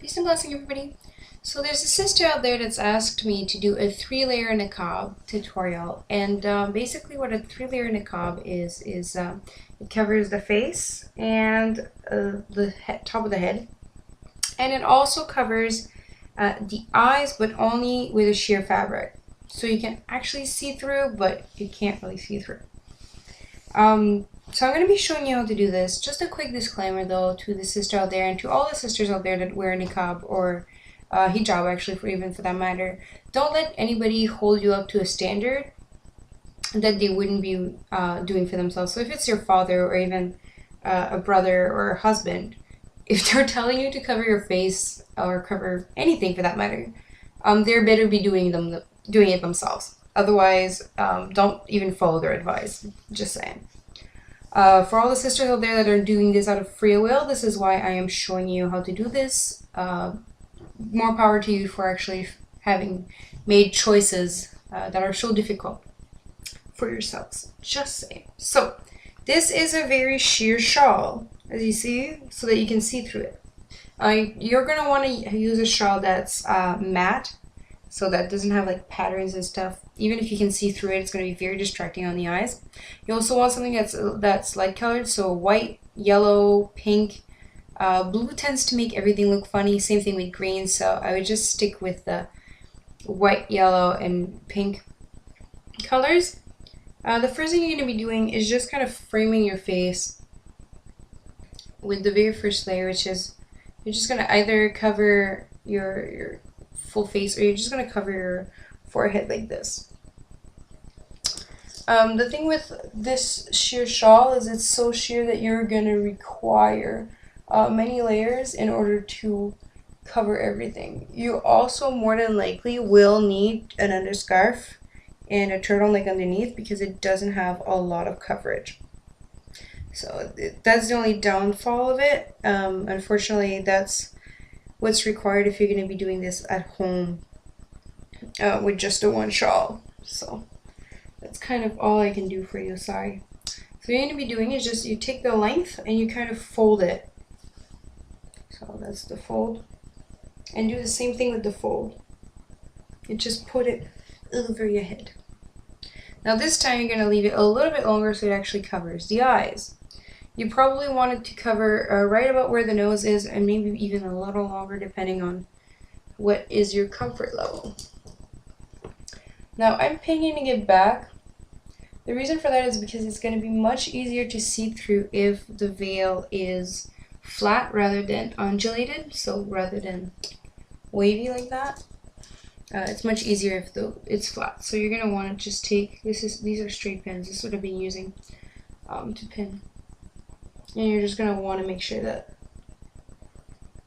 Peace and blessing, everybody. So there's a sister out there that's asked me to do a 3-layer niqab tutorial, and basically what a 3-layer niqab is it covers the face and the top of the head, and it also covers the eyes, but only with a sheer fabric, so you can actually see through, but you can't really see through. So I'm going to be showing you how to do this. Just a quick disclaimer though to the sister out there and to all the sisters out there that wear niqab or hijab, actually, for that matter. Don't let anybody hold you up to a standard that they wouldn't be doing for themselves. So if it's your father or even a brother or a husband, if they're telling you to cover your face or cover anything for that matter, they better be doing it themselves. Otherwise, don't even follow their advice. Just saying. For all the sisters out there that are doing this out of free will, this is why I am showing you how to do this. More power to you for actually having made choices that are so difficult for yourselves. Just saying. So, this is a very sheer shawl, as you see, so that you can see through it. You're going to want to use a shawl that's matte, so that doesn't have like patterns and stuff. Even if you can see through it, it's going to be very distracting on the eyes. You also want something that's light colored, so white, yellow, pink. Blue tends to make everything look funny. Same thing with green, so I would just stick with the white, yellow, and pink colors. The first thing you're going to be doing is just kind of framing your face with the very first layer, which is you're just going to either cover your full face, or you're just going to cover your forehead like this. The thing with this sheer shawl is it's so sheer that you're going to require many layers in order to cover everything. You also more than likely will need an underscarf and a turtleneck underneath because it doesn't have a lot of coverage. So that's the only downfall of it. Unfortunately, that's what's required if you're going to be doing this at home with just a one shawl. So that's kind of all I can do for you. Sorry. So what you're going to be doing is just you take the length and you kind of fold it. So that's the fold, and do the same thing with the fold. You just put it over your head. Now this time you're going to leave it a little bit longer so it actually covers the eyes. You probably want it to cover right about where the nose is, and maybe even a little longer depending on what is your comfort level. Now I'm pinning it back. The reason for that is because it's going to be much easier to see through if the veil is flat rather than undulated, so rather than wavy like that. It's much easier if it's flat. So you're going to want to just take, these are straight pins, this is what I've been using to pin. And you're just going to want to make sure that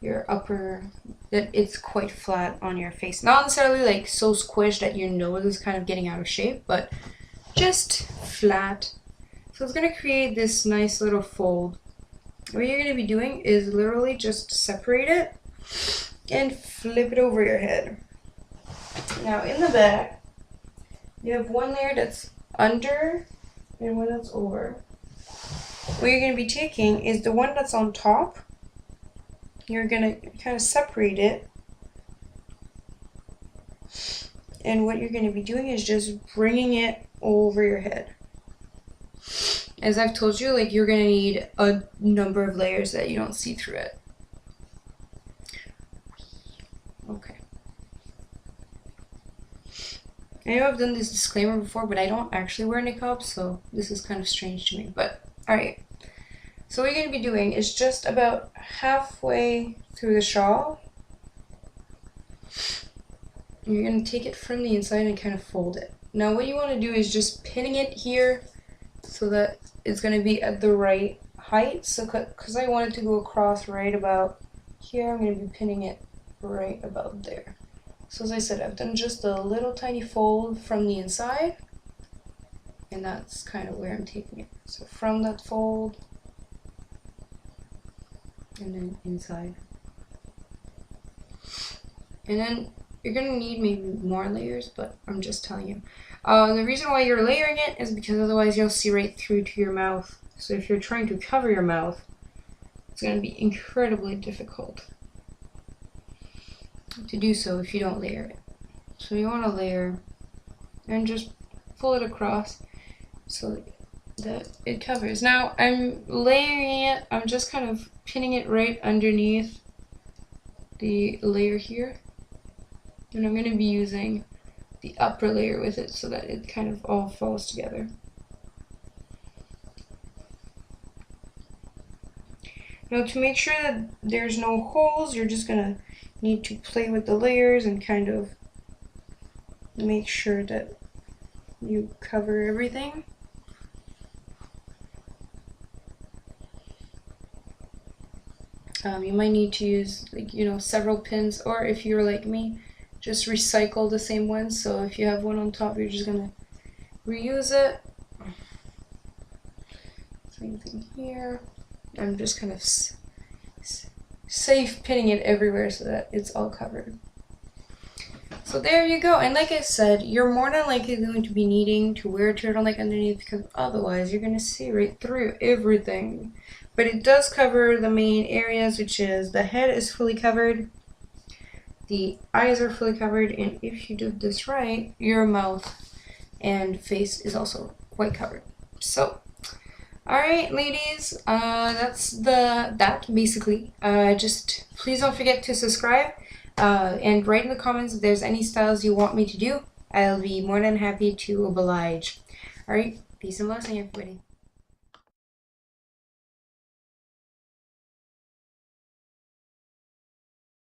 that it's quite flat on your face. Not necessarily like so squished that your nose is kind of getting out of shape, but just flat. So it's going to create this nice little fold. What you're going to be doing is literally just separate it and flip it over your head. Now in the back, you have one layer that's under and one that's over. What you're going to be taking is the one that's on top. You're going to kind of separate it. And what you're going to be doing is just bringing it over your head. As I've told you, like, you're going to need a number of layers that you don't see through it. Okay. I know I've done this disclaimer before, but I don't actually wear niqab, so this is kind of strange to me. But, alright. So what you're going to be doing is just about halfway through the shawl, you're going to take it from the inside and kind of fold it. Now what you want to do is just pinning it here so that it's going to be at the right height. So because I want it to go across right about here, I'm going to be pinning it right about there. So as I said, I've done just a little tiny fold from the inside, and that's kind of where I'm taking it. So from that fold, and then inside. And then you're going to need maybe more layers, but I'm just telling you. The reason why you're layering it is because otherwise you'll see right through to your mouth. So if you're trying to cover your mouth, it's going to be incredibly difficult. to do so if you don't layer it. So you want to layer and just pull it across so that it covers. Now I'm layering it, I'm just kind of pinning it right underneath the layer here, and I'm going to be using the upper layer with it so that it kind of all falls together. Now to make sure that there's no holes, you're just going to need to play with the layers and kind of make sure that you cover everything. You might need to use, like, you know, several pins, or if you're like me, just recycle the same one. So if you have one on top, you're just gonna reuse it. Same thing here. I'm just kind of safe pinning it everywhere so that it's all covered. So there you go. And like I said, you're more than likely going to be needing to wear a turtleneck underneath, because otherwise you're going to see right through everything. But it does cover the main areas, which is the head is fully covered, the eyes are fully covered, and if you do this right, your mouth and face is also quite covered. So, alright ladies, that's that basically. Just please don't forget to subscribe. And write in the comments if there's any styles you want me to do. I'll be more than happy to oblige. Alright, peace and blessing everybody.